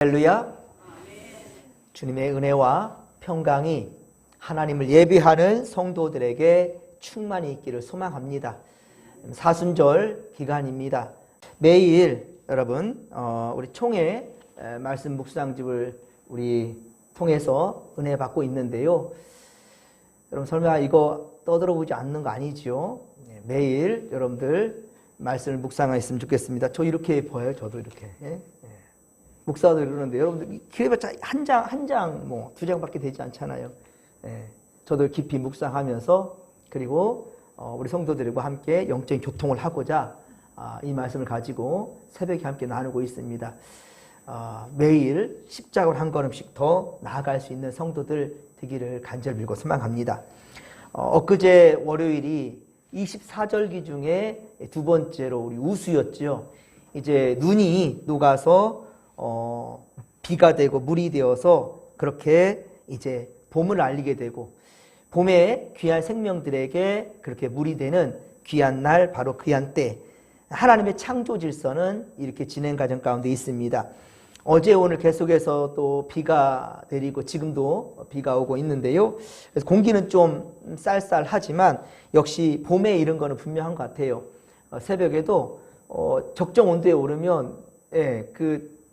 할렐루야. 주님의 은혜와 평강이 하나님을 예배하는 성도들에게 충만히 있기를 소망합니다. 사순절 기간입니다. 매일 여러분 우리 총회 말씀 묵상집을 우리 통해서 은혜 받고 있는데요. 여러분 설마 이거 떠들어보지 않는 거 아니죠? 매일 여러분들 말씀을 묵상했으면 좋겠습니다. 저 이렇게 보여요. 저도 이렇게. 목사도 그러는데 여러분들 길어봤자 한 장, 뭐 두 장밖에 되지 않잖아요. 저도 깊이 묵상하면서 그리고 우리 성도들과 함께 영적인 교통을 하고자 이 말씀을 가지고 새벽에 함께 나누고 있습니다. 매일 십자가를 한 걸음씩 더 나아갈 수 있는 성도들 되기를 간절히 빌고 소망합니다. 엊그제 월요일이 24절기 중에 두 번째로 우리 우수였죠. 이제 눈이 녹아서 비가 되고 물이 되어서 그렇게 이제 봄을 알리게 되고 봄에 귀한 생명들에게 그렇게 물이 되는 귀한 날, 바로 귀한 때, 하나님의 창조 질서는 이렇게 진행 과정 가운데 있습니다. 어제 오늘 계속해서 또 비가 내리고 지금도 비가 오고 있는데요. 그래서 공기는 좀 쌀쌀하지만 역시 봄에 이른 거는 분명한 것 같아요. 새벽에도 적정 온도에 오르면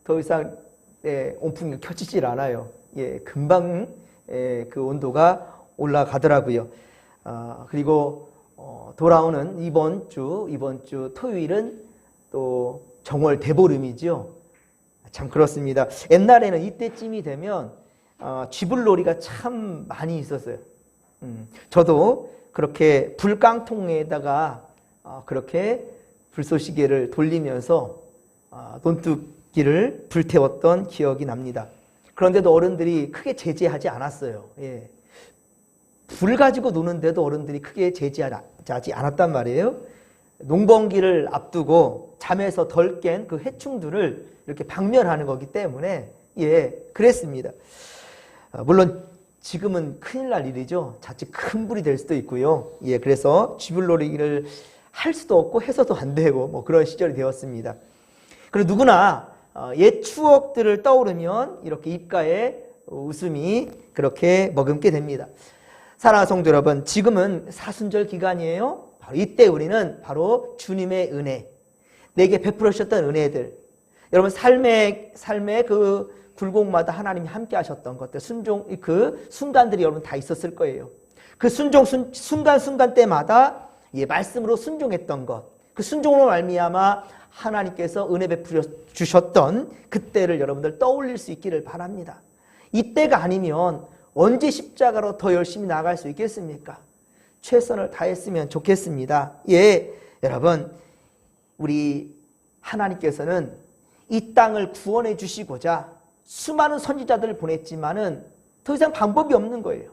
더 이상 온풍이 켜지질 않아요. 금방 그 온도가 올라가더라고요. 그리고 돌아오는 이번 주 토요일은 또 정월 대보름이죠. 참 그렇습니다. 옛날에는 이때쯤이 되면 쥐불놀이가 참 많이 있었어요. 저도 그렇게 불깡통에다가 그렇게 불쏘시개를 돌리면서 논두기를 불태웠던 기억이 납니다. 그런데도 어른들이 크게 제재하지 않았어요. 불 가지고 노는데도 어른들이 크게 제재하지 않았단 말이에요. 농번기를 앞두고 잠에서 덜 깬 그 해충들을 이렇게 박멸하는 거기 때문에 그랬습니다. 물론 지금은 큰일 날 일이죠. 자칫 큰 불이 될 수도 있고요. 그래서 쥐불놀이를 할 수도 없고 해서도 안 되고 뭐 그런 시절이 되었습니다. 그리고 누구나 옛 추억들을 떠오르면 이렇게 입가에 웃음이 그렇게 머금게 됩니다. 사랑하는 성도 여러분, 지금은 사순절 기간이에요. 바로 이때 우리는 바로 주님의 은혜, 내게 베풀어 주셨던 은혜들, 여러분 삶의 그 굴곡마다 하나님이 함께 하셨던 것들, 그 순간들이 여러분 다 있었을 거예요. 그 순간 때마다 말씀으로 순종했던 것, 그 순종으로 말미암아 하나님께서 은혜 베풀어 주셨던 그때를 여러분들 떠올릴 수 있기를 바랍니다. 이때가 아니면 언제 십자가로 더 열심히 나아갈 수 있겠습니까? 최선을 다했으면 좋겠습니다. 여러분, 우리 하나님께서는 이 땅을 구원해 주시고자 수많은 선지자들을 보냈지만은 더 이상 방법이 없는 거예요.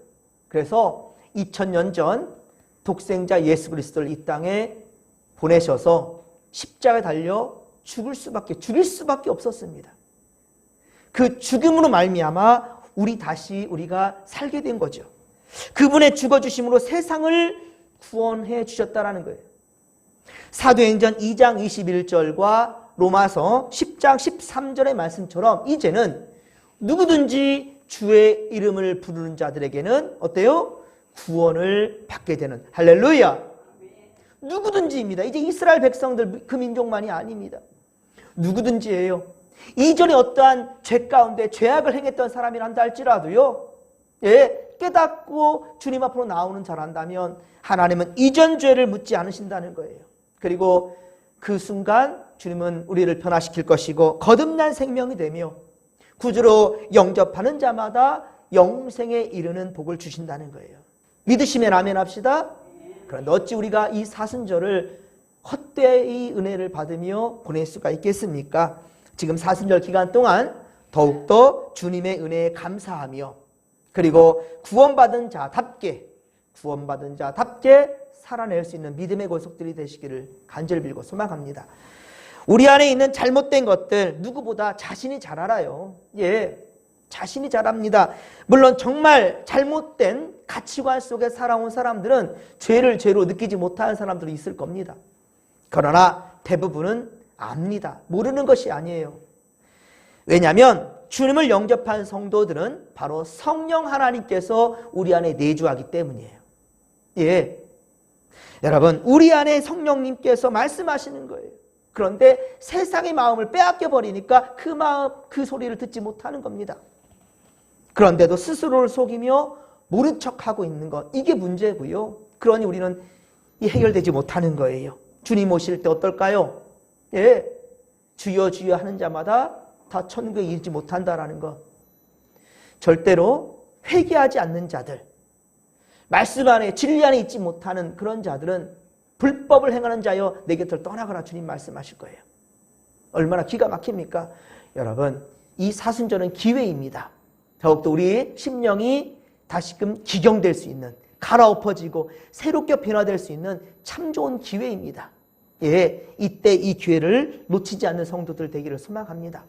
그래서 2000년 전 독생자 예수 그리스도를 이 땅에 보내셔서 십자가에 달려 죽일 수밖에 없었습니다. 그 죽음으로 말미암아 우리가 살게 된 거죠. 그분의 죽어주심으로 세상을 구원해 주셨다라는 거예요. 사도행전 2장 21절과 로마서 10장 13절의 말씀처럼 이제는 누구든지 주의 이름을 부르는 자들에게는 어때요? 구원을 받게 되는, 할렐루야! 누구든지입니다. 이제 이스라엘 백성들 그 민족만이 아닙니다. 누구든지예요. 이전에 어떠한 죄 가운데 죄악을 행했던 사람이란다 할지라도요, 깨닫고 주님 앞으로 나오는 자란다면 하나님은 이전 죄를 묻지 않으신다는 거예요. 그리고 그 순간 주님은 우리를 변화시킬 것이고 거듭난 생명이 되며 구주로 영접하는 자마다 영생에 이르는 복을 주신다는 거예요. 믿으시면 아멘 합시다. 그런데 어찌 우리가 이 사순절을 헛되이 은혜를 받으며 보낼 수가 있겠습니까? 지금 사순절 기간 동안 더욱더 주님의 은혜에 감사하며 그리고 구원받은 자답게 살아낼 수 있는 믿음의 고속들이 되시기를 간절히 빌고 소망합니다. 우리 안에 있는 잘못된 것들 누구보다 자신이 잘 알아요. 자신이 잘 압니다. 물론 정말 잘못된 가치관 속에 살아온 사람들은 죄를 죄로 느끼지 못하는 사람들이 있을 겁니다. 그러나 대부분은 압니다. 모르는 것이 아니에요. 왜냐하면 주님을 영접한 성도들은 바로 성령 하나님께서 우리 안에 내주하기 때문이에요. 예. 여러분, 우리 안에 성령님께서 말씀하시는 거예요. 그런데 세상의 마음을 빼앗겨 버리니까 그 마음, 그 소리를 듣지 못하는 겁니다. 그런데도 스스로를 속이며 모른 척하고 있는 것, 이게 문제고요. 그러니 우리는 해결되지 못하는 거예요. 주님 오실 때 어떨까요? 예, 주여 주여 하는 자마다 다 천국에 이르지 못한다라는 것. 절대로 회개하지 않는 자들, 말씀 안에 진리 안에 있지 못하는 그런 자들은 불법을 행하는 자여 내 곁을 떠나거나 주님 말씀하실 거예요. 얼마나 기가 막힙니까? 여러분, 이 사순절은 기회입니다. 더욱더 우리 심령이 다시금 기경될 수 있는, 갈아엎어지고 새롭게 변화될 수 있는 참 좋은 기회입니다. 예, 이때 이 기회를 놓치지 않는 성도들 되기를 소망합니다.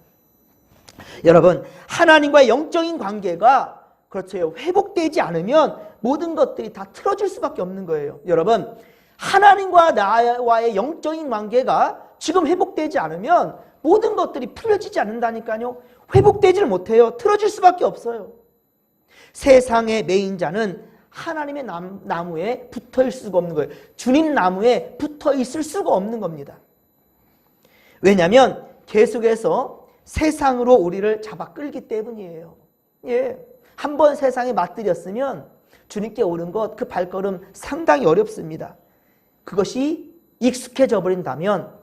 여러분, 하나님과의 영적인 관계가 그렇죠, 회복되지 않으면 모든 것들이 다 틀어질 수밖에 없는 거예요. 여러분, 하나님과 나와의 영적인 관계가 지금 회복되지 않으면 모든 것들이 풀려지지 않는다니까요. 회복되지를 못해요. 틀어질 수밖에 없어요. 세상의 매인자는 하나님의 나무에 붙어 있을 수가 없는 거예요. 주님 나무에 붙어 있을 수가 없는 겁니다. 왜냐하면 계속해서 세상으로 우리를 잡아 끌기 때문이에요. 예, 한번 세상에 맞들였으면 주님께 오는 것, 그 발걸음 상당히 어렵습니다. 그것이 익숙해져 버린다면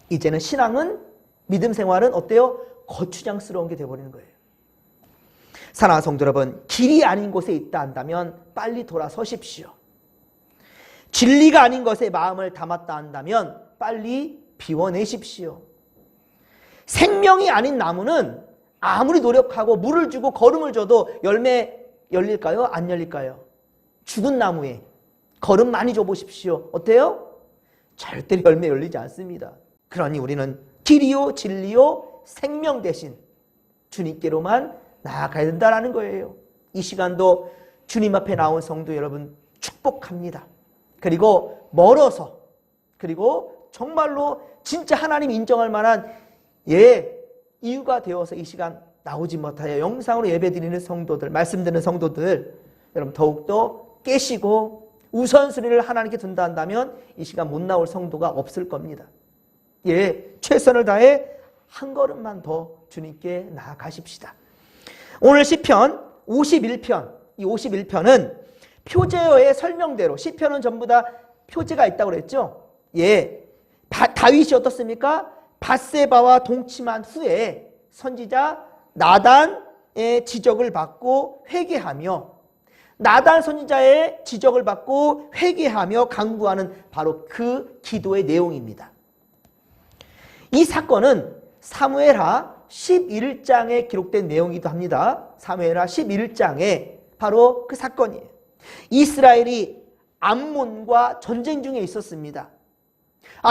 이제는 신앙은, 믿음 생활은 어때요? 거추장스러운 게 되어버리는 거예요. 사랑하는 성도 여러분, 길이 아닌 곳에 있다 한다면 빨리 돌아서십시오. 진리가 아닌 것에 마음을 담았다 한다면 빨리 비워내십시오. 생명이 아닌 나무는 아무리 노력하고 물을 주고 거름을 줘도 열매 열릴까요? 안 열릴까요? 죽은 나무에 거름 많이 줘보십시오. 어때요? 절대로 열매 열리지 않습니다. 그러니 우리는 길이요 진리요 생명 대신 주님께로만 나아가야 된다는 거예요. 이 시간도 주님 앞에 나온 성도 여러분 축복합니다. 그리고 멀어서, 그리고 정말로 진짜 하나님 인정할 만한 이유가 되어서 이 시간 나오지 못하여 영상으로 예배드리는 성도들, 말씀 듣는 성도들, 여러분 더욱더 깨시고 우선순위를 하나님께 둔다 한다면 이 시간 못 나올 성도가 없을 겁니다. 최선을 다해 한 걸음만 더 주님께 나아가십시다. 오늘 시편 51편, 이 51편은 표제어의 설명대로, 시편은 전부 다 표제가 있다고 그랬죠. 다윗이 어떻습니까? 밧세바와 동침한 후에 선지자 나단의 지적을 받고 회개하며, 나단 선지자의 지적을 받고 회개하며 간구하는 바로 그 기도의 내용입니다. 이 사건은 사무엘하 11장에 기록된 내용이기도 합니다. 사무엘하 11장에 바로 그 사건이에요. 이스라엘이 암몬과 전쟁 중에 있었습니다.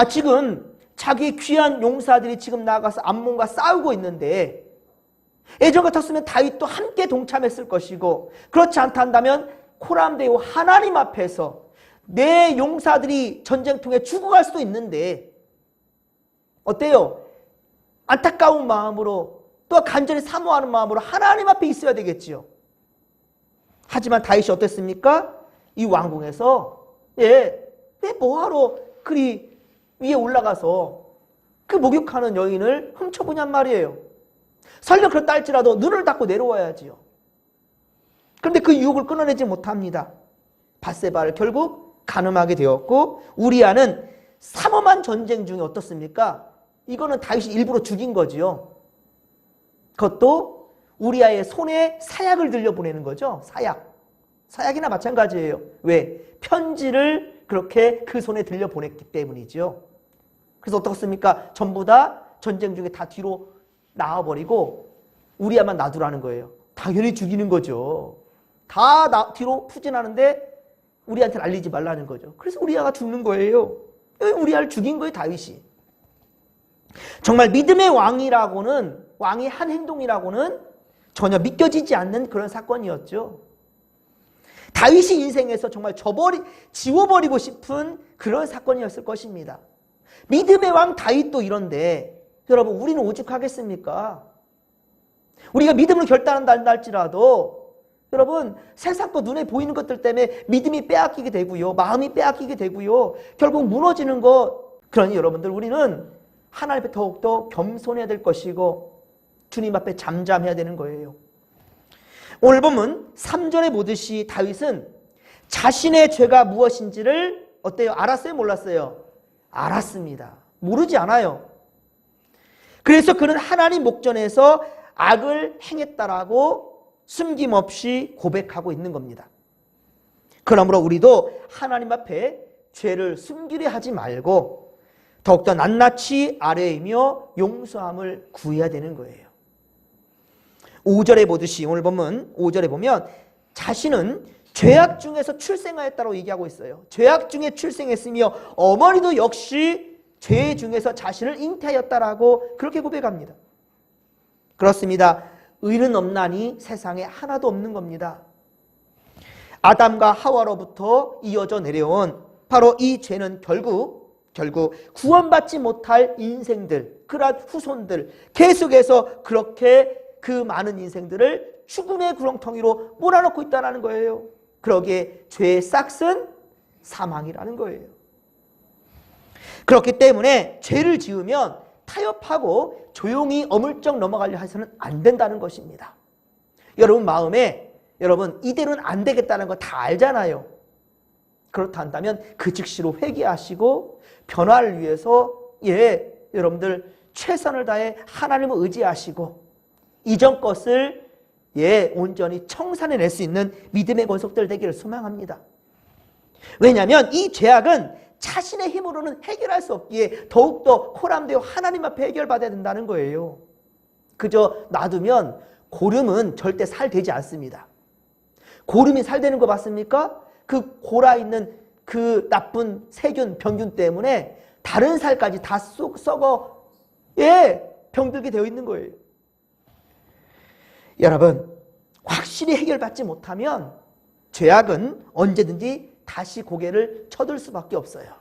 지금 자기 귀한 용사들이 지금 나가서 암몬과 싸우고 있는데, 예전 같았으면 다윗도 함께 동참했을 것이고, 그렇지 않다 한다면 코람데오 하나님 앞에서 내 용사들이 전쟁통에 죽어갈 수도 있는데, 어때요? 안타까운 마음으로, 또 간절히 사모하는 마음으로 하나님 앞에 있어야 되겠지요. 하지만 다윗이 어땠습니까? 이 왕궁에서 뭐하러 그리 위에 올라가서 그 목욕하는 여인을 훔쳐보냔 말이에요. 설령 그렇다 할지라도 눈을 닫고 내려와야지요. 그런데 그 유혹을 끊어내지 못합니다. 밧세바를 결국 간음하게 되었고, 우리아는 삼엄한 전쟁 중에 어떻습니까? 이거는 다윗이 일부러 죽인 거지요. 그것도 우리아의 손에 사약을 들려보내는 거죠. 사약이나 마찬가지예요. 왜? 편지를 그렇게 그 손에 들려보냈기 때문이죠. 그래서 어떻습니까? 전부 다 전쟁 중에 다 뒤로 나와버리고 우리아만 놔두라는 거예요. 당연히 죽이는 거죠. 다 뒤로 푸진하는데 우리한테는 알리지 말라는 거죠. 그래서 우리아가 죽는 거예요. 우리아를 죽인 거예요, 다윗이. 정말 믿음의 왕이라고는, 왕의 한 행동이라고는 전혀 믿겨지지 않는 그런 사건이었죠. 다윗이 인생에서 정말 지워버리고 싶은 그런 사건이었을 것입니다. 믿음의 왕 다윗도 이런데, 여러분 우리는 오죽하겠습니까? 우리가 믿음으로 결단한다 할지라도 여러분 세상 거 눈에 보이는 것들 때문에 믿음이 빼앗기게 되고요. 마음이 빼앗기게 되고요. 결국 무너지는 것. 그러니 여러분들 우리는 하나님 앞에 더욱더 겸손해야 될 것이고 주님 앞에 잠잠해야 되는 거예요. 오늘 보면 3절에 보듯이 다윗은 자신의 죄가 무엇인지를 어때요? 알았어요? 몰랐어요? 알았습니다. 모르지 않아요. 그래서 그는 하나님 목전에서 악을 행했다라고 숨김없이 고백하고 있는 겁니다. 그러므로 우리도 하나님 앞에 죄를 숨기려 하지 말고 더욱더 낱낱이 아뢰이며 용서함을 구해야 되는 거예요. 5절에 보듯이 오늘 보면 5절에 보면 자신은 죄악 중에서 출생하였다고 얘기하고 있어요. 죄악 중에 출생했으며 어머니도 역시 죄 중에서 자신을 잉태하였다라고 그렇게 고백합니다. 그렇습니다. 의는 없나니 세상에 하나도 없는 겁니다. 아담과 하와로부터 이어져 내려온 바로 이 죄는 결국 구원받지 못할 인생들, 그러한 후손들 계속해서 그렇게 그 많은 인생들을 죽음의 구렁텅이로 몰아넣고 있다는 거예요. 그러기에 죄의 싹은 사망이라는 거예요. 그렇기 때문에 죄를 지으면 타협하고 조용히 어물쩍 넘어가려 해서는 안 된다는 것입니다. 여러분 마음에 여러분 이대로는 안 되겠다는 거 다 알잖아요. 그렇다 한다면 그 즉시로 회개하시고 변화를 위해서 여러분들 최선을 다해 하나님을 의지하시고 이전 것을 온전히 청산해낼 수 있는 믿음의 권속들 되기를 소망합니다. 왜냐하면 이 죄악은 자신의 힘으로는 해결할 수 없기에 더욱더 코람되어 하나님 앞에 해결받아야 된다는 거예요. 그저 놔두면 고름은 절대 살 되지 않습니다. 고름이 살 되는 거 봤습니까? 그 골아 있는 그 나쁜 세균, 병균 때문에 다른 살까지 다 썩어 병들게 되어 있는 거예요. 여러분 확실히 해결받지 못하면 죄악은 언제든지 다시 고개를 쳐들 수밖에 없어요.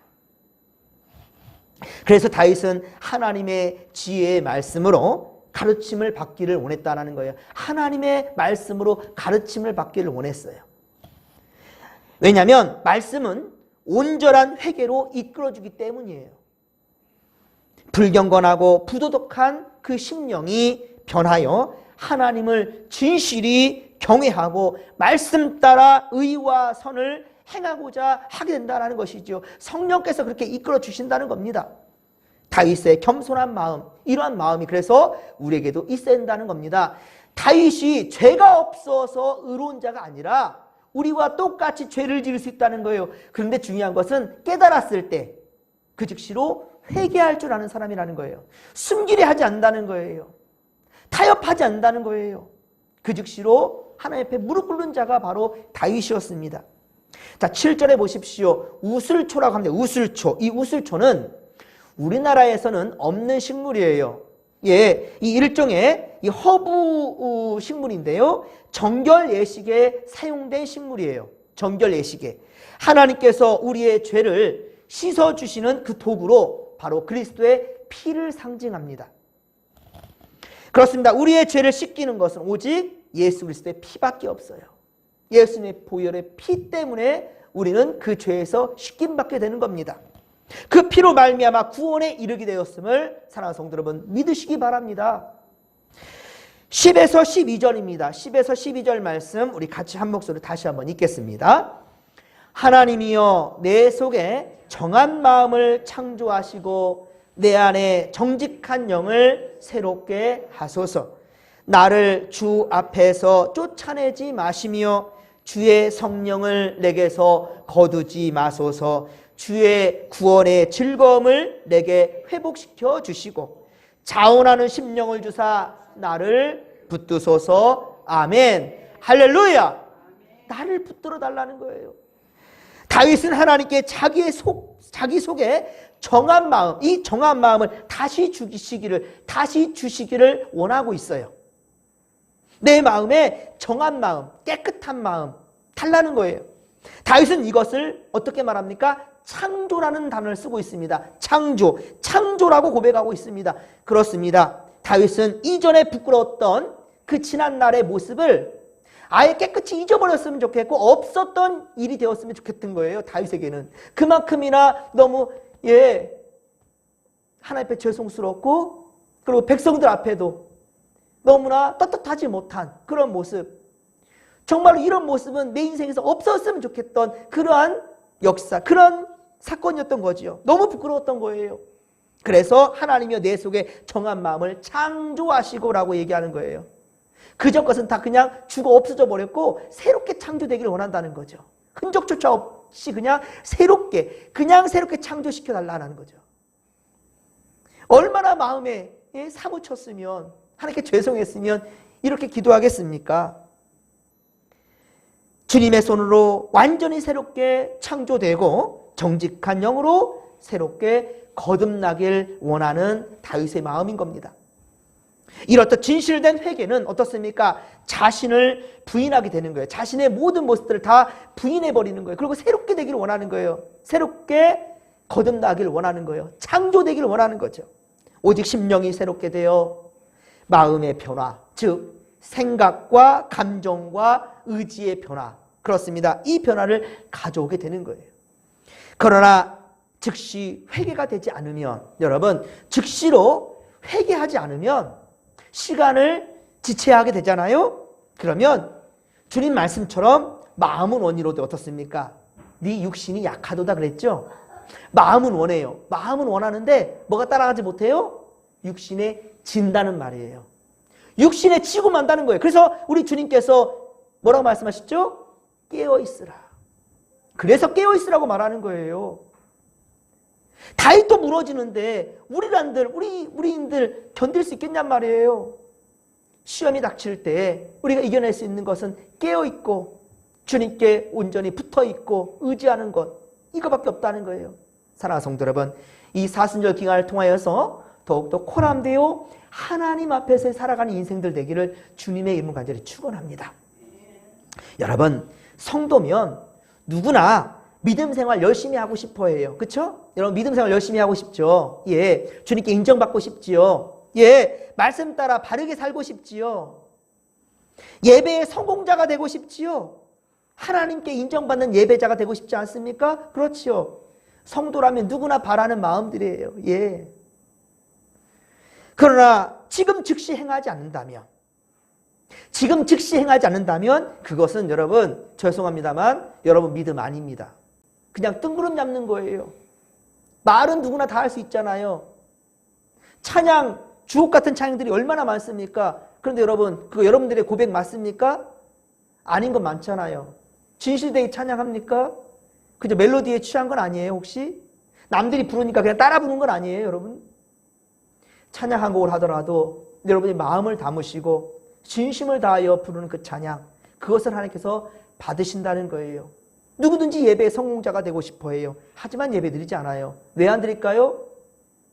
그래서 다윗은 하나님의 지혜의 말씀으로 가르침을 받기를 원했다는 거예요. 하나님의 말씀으로 가르침을 받기를 원했어요. 왜냐하면 말씀은 온전한 회개로 이끌어주기 때문이에요. 불경건하고 부도덕한 그 심령이 변하여 하나님을 진실이 경외하고 말씀 따라 의와 선을 행하고자 하게 된다는 것이죠. 성령께서 그렇게 이끌어 주신다는 겁니다. 다윗의 겸손한 마음, 이러한 마음이 그래서 우리에게도 있어야 된다는 겁니다. 다윗이 죄가 없어서 의로운 자가 아니라 우리와 똑같이 죄를 지을 수 있다는 거예요. 그런데 중요한 것은 깨달았을 때 그 즉시로 회개할 줄 아는 사람이라는 거예요. 숨기려 하지 않는다는 거예요. 타협하지 않는다는 거예요. 그 즉시로 하나님 앞에 무릎 꿇는 자가 바로 다윗이었습니다. 자, 7절에 보십시오. 우슬초라고 합니다. 우슬초. 이 우슬초는 우리나라에서는 없는 식물이에요. 이 일종의 이 허브 식물인데요. 정결 예식에 사용된 식물이에요. 정결 예식에. 하나님께서 우리의 죄를 씻어주시는 그 도구로 바로 그리스도의 피를 상징합니다. 그렇습니다. 우리의 죄를 씻기는 것은 오직 예수 그리스도의 피밖에 없어요. 예수님의 보혈의 피 때문에 우리는 그 죄에서 씻김받게 되는 겁니다. 그 피로 말미암아 구원에 이르게 되었음을 사랑하는 성도 여러분 믿으시기 바랍니다. 10에서 12절입니다. 10에서 12절 말씀 우리 같이 한 목소리로 다시 한번 읽겠습니다. 하나님이여 내 속에 정한 마음을 창조하시고 내 안에 정직한 영을 새롭게 하소서. 나를 주 앞에서 쫓아내지 마시며 주의 성령을 내게서 거두지 마소서. 주의 구원의 즐거움을 내게 회복시켜 주시고 자원하는 심령을 주사 나를 붙드소서. 아멘. 할렐루야. 나를 붙들어 달라는 거예요. 다윗은 하나님께 자기 속에 정한 마음, 이 정한 마음을 다시 주시기를 원하고 있어요. 내 마음에 정한 마음, 깨끗한 마음 달라는 거예요. 다윗은 이것을 어떻게 말합니까? 창조라는 단어를 쓰고 있습니다. 창조라고 고백하고 있습니다. 그렇습니다. 다윗은 이전에 부끄러웠던 그 지난 날의 모습을 아예 깨끗이 잊어버렸으면 좋겠고 없었던 일이 되었으면 좋겠던 거예요. 다윗에게는. 그만큼이나 너무 하나님 앞에 죄송스럽고 그리고 백성들 앞에도 너무나 떳떳하지 못한 그런 모습. 정말로 이런 모습은 내 인생에서 없었으면 좋겠던 그러한 역사, 그런 사건이었던 거지요. 너무 부끄러웠던 거예요. 그래서 하나님이여 내 속에 정한 마음을 창조하시고라고 얘기하는 거예요. 그전 것은 다 그냥 죽어 없어져 버렸고 새롭게 창조되기를 원한다는 거죠. 흔적조차 없이 그냥 새롭게 창조시켜 달라는 거죠. 얼마나 마음에 사무쳤으면, 하나님께 죄송했으면 이렇게 기도하겠습니까? 주님의 손으로 완전히 새롭게 창조되고 정직한 영으로 새롭게 거듭나길 원하는 다윗의 마음인 겁니다. 이렇듯 진실된 회개는 어떻습니까? 자신을 부인하게 되는 거예요. 자신의 모든 모습들을 다 부인해버리는 거예요. 그리고 새롭게 되기를 원하는 거예요. 새롭게 거듭나기를 원하는 거예요. 창조되기를 원하는 거죠. 오직 심령이 새롭게 되어 마음의 변화, 즉 생각과 감정과 의지의 변화, 그렇습니다. 이 변화를 가져오게 되는 거예요. 그러나 즉시 회개가 되지 않으면, 여러분 즉시로 회개하지 않으면 시간을 지체하게 되잖아요. 그러면 주님 말씀처럼 마음은 원이로되 어떻습니까? 네 육신이 약하도다 그랬죠. 마음은 원해요. 마음은 원하는데 뭐가 따라가지 못해요? 육신에 진다는 말이에요. 육신에 치고 만다는 거예요. 그래서 우리 주님께서 뭐라고 말씀하셨죠? 깨어있으라. 그래서 깨어있으라고 말하는 거예요. 다윗도 무너지는데 우리인들 견딜 수 있겠냔 말이에요. 시험이 닥칠 때 우리가 이겨낼 수 있는 것은 깨어있고 주님께 온전히 붙어있고 의지하는 것, 이거밖에 없다는 거예요. 사랑하는 성도 여러분, 이 사순절 기간을 통하여서 더욱더 코람되어 하나님 앞에서 살아가는 인생들 되기를 주님의 이름으로 간절히 축원합니다. 여러분, 성도면 누구나 믿음 생활 열심히 하고 싶어 해요. 그렇죠? 여러분 믿음 생활 열심히 하고 싶죠. 예, 주님께 인정받고 싶지요. 예, 말씀 따라 바르게 살고 싶지요. 예배의 성공자가 되고 싶지요. 하나님께 인정받는 예배자가 되고 싶지 않습니까? 그렇지요. 성도라면 누구나 바라는 마음들이에요. 예. 그러나 지금 즉시 행하지 않는다면, 그것은 여러분 죄송합니다만 여러분 믿음 아닙니다. 그냥 뜬구름 잡는 거예요. 말은 누구나 다 할 수 있잖아요. 찬양, 주옥 같은 찬양들이 얼마나 많습니까? 그런데 여러분, 그거 여러분들의 고백 맞습니까? 아닌 건 많잖아요. 진실되게 찬양합니까? 그저 멜로디에 취한 건 아니에요, 혹시? 남들이 부르니까 그냥 따라 부르는 건 아니에요, 여러분? 찬양 한 곡을 하더라도 여러분이 마음을 담으시고 진심을 다하여 부르는 그 찬양, 그것을 하나님께서 받으신다는 거예요. 누구든지 예배의 성공자가 되고 싶어 해요. 하지만 예배 드리지 않아요. 왜 안 드릴까요?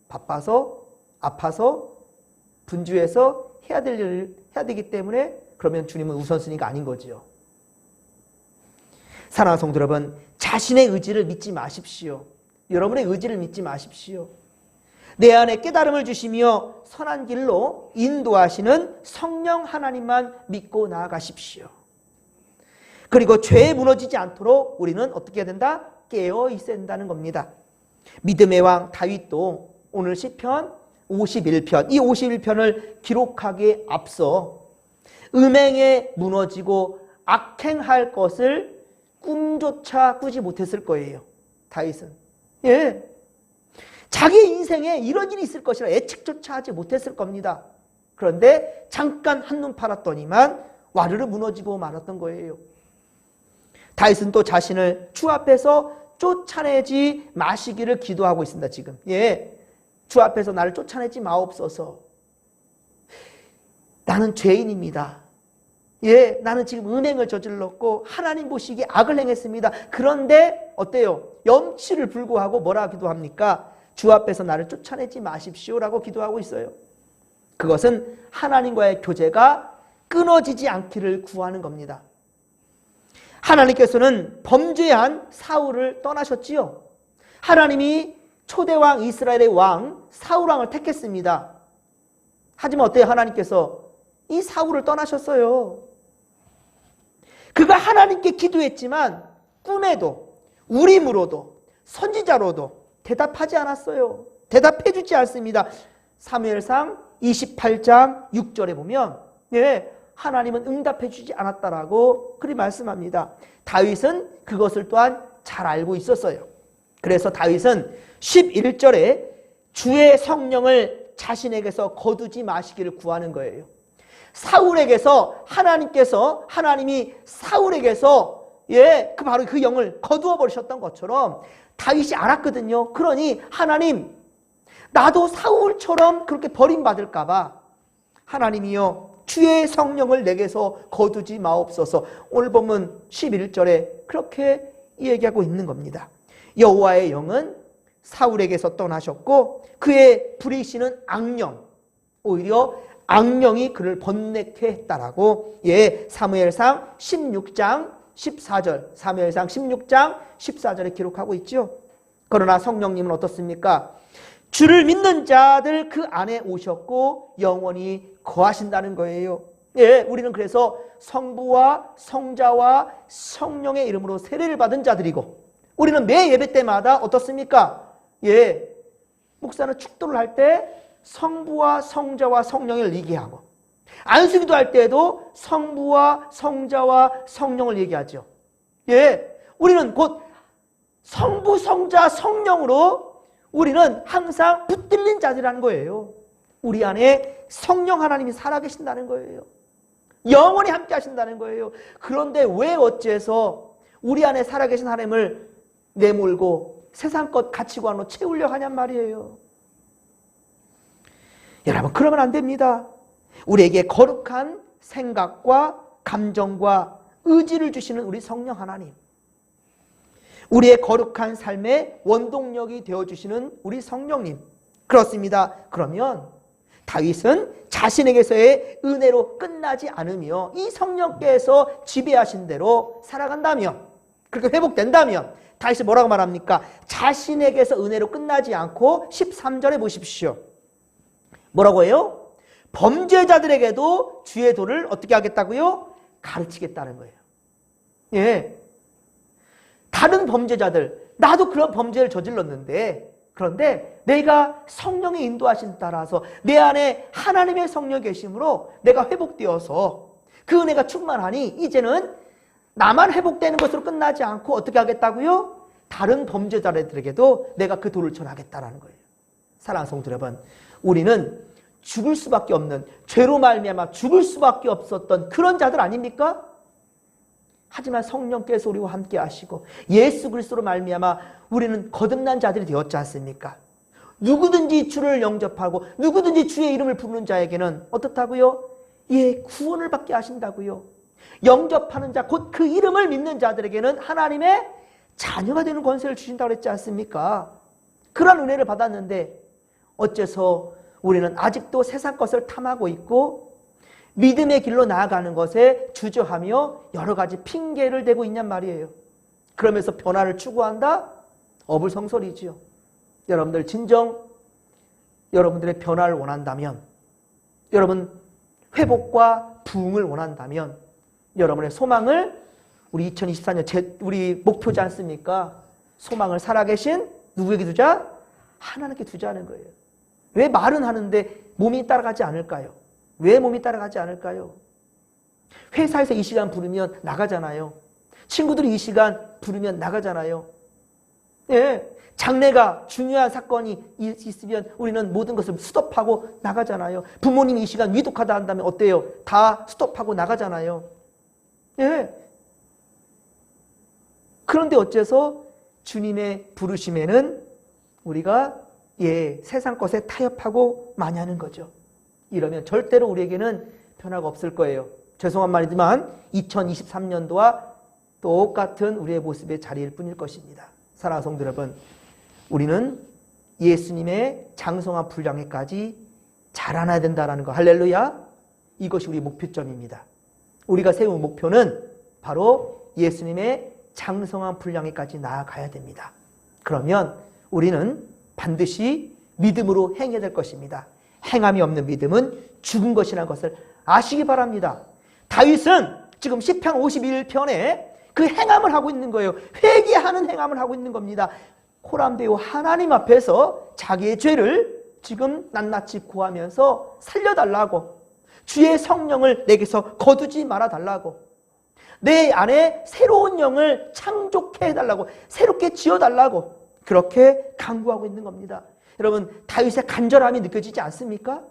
바빠서, 아파서, 분주해서 해야 될 일을 해야 되기 때문에. 그러면 주님은 우선순위가 아닌 거지요. 사랑하는 성도 여러분, 자신의 의지를 믿지 마십시오. 여러분의 의지를 믿지 마십시오. 내 안에 깨달음을 주시며 선한 길로 인도하시는 성령 하나님만 믿고 나아가십시오. 그리고 죄에 무너지지 않도록 우리는 어떻게 해야 된다? 깨어 있어야 된다는 겁니다. 믿음의 왕 다윗도 오늘 시편 51편, 이 51편을 기록하기에 앞서 음행에 무너지고 악행할 것을 꿈조차 꾸지 못했을 거예요. 다윗은. 예. 자기 인생에 이런 일이 있을 것이라 예측조차 하지 못했을 겁니다. 그런데 잠깐 한눈 팔았더니만 와르르 무너지고 말았던 거예요. 다윗은 또 자신을 주 앞에서 쫓아내지 마시기를 기도하고 있습니다. 지금. 예, 주 앞에서 나를 쫓아내지 마옵소서. 나는 죄인입니다. 예, 나는 지금 음행을 저질렀고 하나님 보시기에 악을 행했습니다. 그런데 어때요? 염치를 불구하고 뭐라 기도합니까? 주 앞에서 나를 쫓아내지 마십시오라고 기도하고 있어요. 그것은 하나님과의 교제가 끊어지지 않기를 구하는 겁니다. 하나님께서는 범죄한 사울을 떠나셨지요. 하나님이 초대왕 이스라엘의 왕 사울왕을 택했습니다. 하지만 어때요? 하나님께서 이 사울을 떠나셨어요. 그가 하나님께 기도했지만 꿈에도 우림으로도 선지자로도 대답하지 않았어요. 대답해 주지 않습니다. 사무엘상 28장 6절에 보면 하나님은 응답해 주지 않았다라고 그리 말씀합니다. 다윗은 그것을 또한 잘 알고 있었어요. 그래서 다윗은 11절에 주의 성령을 자신에게서 거두지 마시기를 구하는 거예요. 사울에게서 하나님이 사울에게서 바로 그 영을 거두어 버리셨던 것처럼 다윗이 알았거든요. 그러니 하나님, 나도 사울처럼 그렇게 버림받을까 봐 하나님이여 주의 성령을 내게서 거두지 마옵소서. 오늘 보면 11절에 그렇게 얘기하고 있는 겁니다. 여호와의 영은 사울에게서 떠나셨고 그의 부리시는 악령, 오히려 악령이 그를 번뇌케 했다라고 사무엘상 16장 14절, 사무엘상 16장 14절에 기록하고 있죠. 그러나 성령님은 어떻습니까? 주를 믿는 자들 그 안에 오셨고 영원히 거하신다는 거예요. 우리는 그래서 성부와 성자와 성령의 이름으로 세례를 받은 자들이고, 우리는 매 예배 때마다 어떻습니까? 목사는 축도를 할 때 성부와 성자와 성령을 얘기하고, 안수기도 할 때에도 성부와 성자와 성령을 얘기하죠. 우리는 곧 성부, 성자, 성령으로 우리는 항상 붙들린 자들이라는 거예요. 우리 안에 성령 하나님이 살아계신다는 거예요. 영원히 함께 하신다는 거예요. 그런데 왜 어째서 우리 안에 살아계신 하나님을 내몰고 세상 것 가치관으로 채우려 하냔 말이에요. 여러분, 그러면 안 됩니다. 우리에게 거룩한 생각과 감정과 의지를 주시는 우리 성령 하나님, 우리의 거룩한 삶의 원동력이 되어주시는 우리 성령님, 그렇습니다. 그러면 다윗은 자신에게서의 은혜로 끝나지 않으며 이 성령께서 지배하신 대로 살아간다면, 그렇게 회복된다면 다윗이 뭐라고 말합니까? 자신에게서 은혜로 끝나지 않고 13절에 보십시오. 뭐라고 해요? 범죄자들에게도 주의 도를 어떻게 하겠다고요? 가르치겠다는 거예요. 다른 범죄자들, 나도 그런 범죄를 저질렀는데, 그런데 내가 성령의 인도하신 따라서 내 안에 하나님의 성령이 계심으로 내가 회복되어서 그 은혜가 충만하니 이제는 나만 회복되는 것으로 끝나지 않고 어떻게 하겠다고요? 다른 범죄자들에게도 내가 그 도를 전하겠다라는 거예요. 사랑하는 성도 여러분, 우리는 죽을 수밖에 없는, 죄로 말미암아 죽을 수밖에 없었던 그런 자들 아닙니까? 하지만 성령께서 우리와 함께 하시고 예수 그리스도로 말미암아 우리는 거듭난 자들이 되었지 않습니까? 누구든지 주를 영접하고 누구든지 주의 이름을 부르는 자에게는 어떻다고요? 구원을 받게 하신다고요. 영접하는 자, 곧 그 이름을 믿는 자들에게는 하나님의 자녀가 되는 권세를 주신다고 그랬지 않습니까? 그런 은혜를 받았는데 어째서 우리는 아직도 세상 것을 탐하고 있고 믿음의 길로 나아가는 것에 주저하며 여러 가지 핑계를 대고 있냔 말이에요. 그러면서 변화를 추구한다? 어불성설이지요. 여러분들 진정 여러분들의 변화를 원한다면, 여러분 회복과 부흥을 원한다면 여러분의 소망을 우리 2024년 우리 목표지 않습니까? 소망을 살아계신 누구에게 두자? 하나님께 두자는 거예요. 왜 말은 하는데 몸이 따라가지 않을까요? 왜 몸이 따라가지 않을까요? 회사에서 이 시간 부르면 나가잖아요. 친구들이 이 시간 부르면 나가잖아요. 장래가 중요한 사건이 있으면 우리는 모든 것을 스톱하고 나가잖아요. 부모님이 이 시간 위독하다 한다면 어때요? 다 스톱하고 나가잖아요. 그런데 어째서 주님의 부르심에는 우리가 세상 것에 타협하고 많이 하는 거죠. 이러면 절대로 우리에게는 변화가 없을 거예요. 죄송한 말이지만 2023년도와 똑같은 우리의 모습의 자리일 뿐일 것입니다. 사랑하는 성도 여러분, 우리는 예수님의 장성한 분량에까지 자라나야 된다는 거, 할렐루야. 이것이 우리 목표점입니다. 우리가 세운 목표는 바로 예수님의 장성한 분량에까지 나아가야 됩니다. 그러면 우리는 반드시 믿음으로 행해야 될 것입니다. 행함이 없는 믿음은 죽은 것이라는 것을 아시기 바랍니다. 다윗은 지금 시편 51편에 그 행함을 하고 있는 거예요. 회개하는 행함을 하고 있는 겁니다. 코람데오 하나님 앞에서 자기의 죄를 지금 낱낱이 구하면서 살려달라고, 주의 성령을 내게서 거두지 말아달라고, 내 안에 새로운 영을 창조케 해달라고, 새롭게 지어달라고 그렇게 간구하고 있는 겁니다. 여러분, 다윗의 간절함이 느껴지지 않습니까?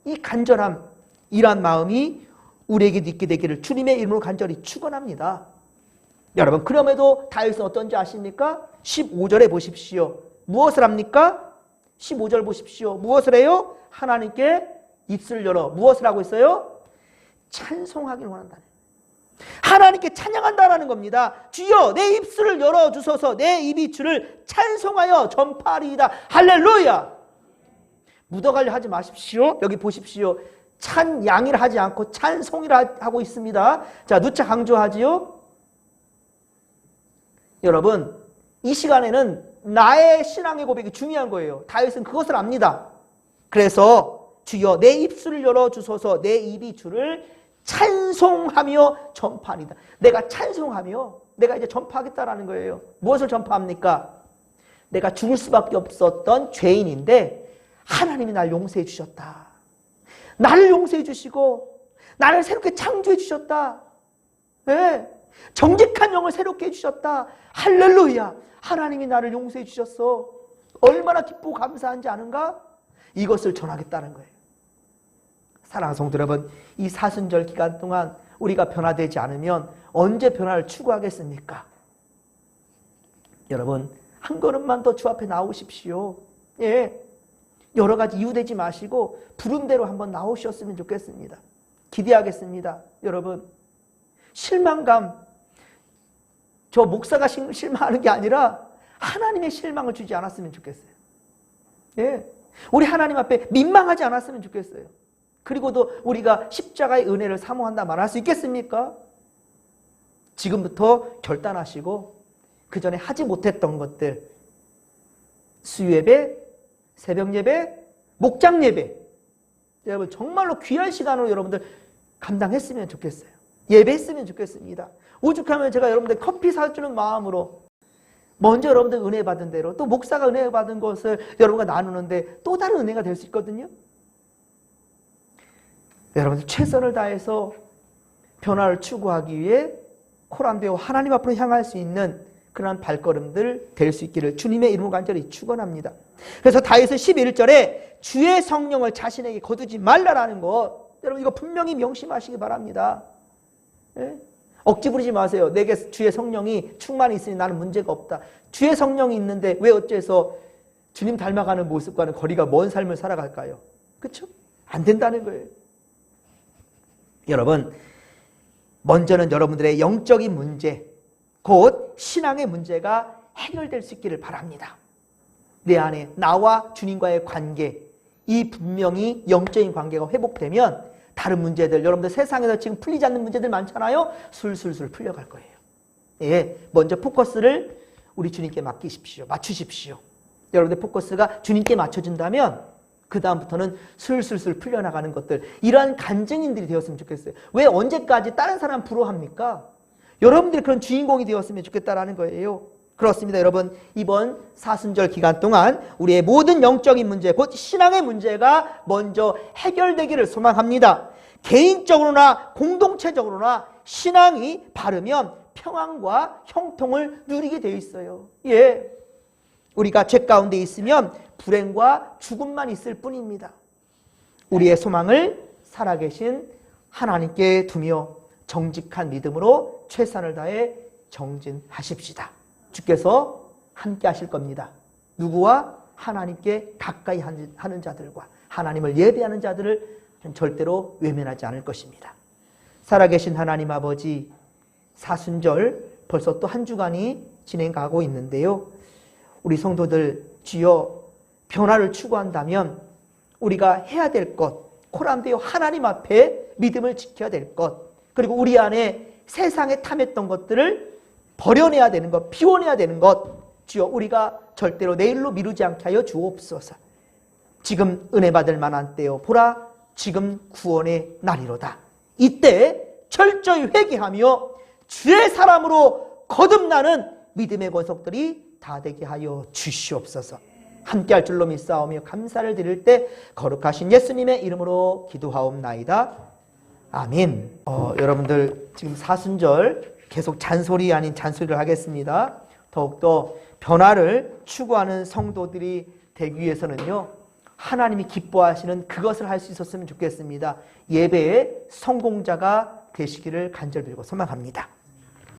이 간절함, 이러한 마음이 우리에게도 있게 되기를 주님의 이름으로 간절히 축원합니다. 여러분, 그럼에도 다윗은 어떤지 아십니까? 15절에 보십시오. 무엇을 합니까? 15절 보십시오. 무엇을 해요? 하나님께 입술을 열어 무엇을 하고 있어요? 찬송하기를 원한다는, 하나님께 찬양한다라는 겁니다. 주여 내 입술을 열어주소서, 내 입이 주를 찬송하여 전파하리이다. 할렐루야. 묻어가려 하지 마십시오. 여기 보십시오. 찬양이라 하지 않고 찬송이라 하고 있습니다. 자, 누차 강조하지요? 여러분, 이 시간에는 나의 신앙의 고백이 중요한 거예요. 다윗은 그것을 압니다. 그래서 주여 내 입술을 열어주소서, 내 입이 주를 찬송하며 전파하리이다. 내가 찬송하며 내가 이제 전파하겠다라는 거예요. 무엇을 전파합니까? 내가 죽을 수밖에 없었던 죄인인데 하나님이 날 용서해 주셨다. 나를 용서해 주시고 나를 새롭게 창조해 주셨다. 네. 정직한 영을 새롭게 해주셨다. 할렐루야. 하나님이 나를 용서해 주셨어. 얼마나 기쁘고 감사한지 아는가? 이것을 전하겠다는 거예요. 사랑하는 성도 여러분, 이 사순절 기간 동안 우리가 변화되지 않으면 언제 변화를 추구하겠습니까? 여러분, 한 걸음만 더 주 앞에 나오십시오. 예, 여러 가지 이유 되지 마시고 부른 대로 한번 나오셨으면 좋겠습니다. 기대하겠습니다. 여러분, 실망감, 저 목사가 실망하는 게 아니라 하나님의 실망을 주지 않았으면 좋겠어요. 예, 우리 하나님 앞에 민망하지 않았으면 좋겠어요. 그리고도 우리가 십자가의 은혜를 사모한다 말할 수 있겠습니까? 지금부터 결단하시고 그 전에 하지 못했던 것들, 수요예배, 새벽예배, 목장예배, 여러분 정말로 귀한 시간으로 여러분들 감당했으면 좋겠어요. 예배했으면 좋겠습니다. 오죽하면 제가 여러분들 커피 사주는 마음으로 먼저 여러분들 은혜 받은 대로 또 목사가 은혜 받은 것을 여러분과 나누는데 또 다른 은혜가 될 수 있거든요. 여러분들 최선을 다해서 변화를 추구하기 위해 코람데오 하나님 앞으로 향할 수 있는 그런 발걸음들 될 수 있기를 주님의 이름으로 간절히 축원합니다. 그래서 다윗은 11절에 주의 성령을 자신에게 거두지 말라라는 것, 여러분 이거 분명히 명심하시기 바랍니다. 예? 억지 부리지 마세요. 내게 주의 성령이 충만히 있으니 나는 문제가 없다. 주의 성령이 있는데 왜 어째서 주님 닮아가는 모습과는 거리가 먼 삶을 살아갈까요? 그렇죠? 안 된다는 거예요. 여러분, 먼저는 여러분들의 영적인 문제, 곧 신앙의 문제가 해결될 수 있기를 바랍니다. 내 안에 나와 주님과의 관계, 이 분명히 영적인 관계가 회복되면 다른 문제들, 여러분들 세상에서 지금 풀리지 않는 문제들 많잖아요. 술술술 풀려갈 거예요. 예, 먼저 포커스를 우리 주님께 맡기십시오. 맞추십시오. 여러분들 포커스가 주님께 맞춰진다면 그 다음부터는 술술술 풀려나가는 것들, 이러한 간증인들이 되었으면 좋겠어요. 왜 언제까지 다른 사람 부러워합니까? 여러분들이 그런 주인공이 되었으면 좋겠다라는 거예요. 그렇습니다. 여러분, 이번 사순절 기간 동안 우리의 모든 영적인 문제, 곧 신앙의 문제가 먼저 해결되기를 소망합니다. 개인적으로나 공동체적으로나 신앙이 바르면 평안과 형통을 누리게 되어 있어요. 예, 우리가 죄 가운데 있으면 불행과 죽음만 있을 뿐입니다. 우리의 소망을 살아계신 하나님께 두며 정직한 믿음으로 최선을 다해 정진하십시다. 주께서 함께 하실 겁니다. 누구와? 하나님께 가까이 하는 자들과 하나님을 예배하는 자들을 절대로 외면하지 않을 것입니다. 살아계신 하나님 아버지, 사순절 벌써 또 한 주간이 진행하고 있는데요. 우리 성도들, 주여 변화를 추구한다면 우리가 해야 될 것, 코람데오 하나님 앞에 믿음을 지켜야 될 것, 그리고 우리 안에 세상에 탐했던 것들을 버려내야 되는 것, 비워내야 되는 것, 주여 우리가 절대로 내일로 미루지 않게 하여 주옵소서. 지금 은혜 받을 만한 때요, 보라 지금 구원의 날이로다. 이때 철저히 회개하며 주의 사람으로 거듭나는 믿음의 권속들이 다 되게 하여 주시옵소서. 함께할 줄로 믿사오며 감사를 드릴 때 거룩하신 예수님의 이름으로 기도하옵나이다. 아멘. 여러분들 지금 사순절 계속 잔소리 아닌 잔소리를 하겠습니다. 더욱더 변화를 추구하는 성도들이 되기 위해서는요, 하나님이 기뻐하시는 그것을 할 수 있었으면 좋겠습니다. 예배의 성공자가 되시기를 간절히 빌고 소망합니다.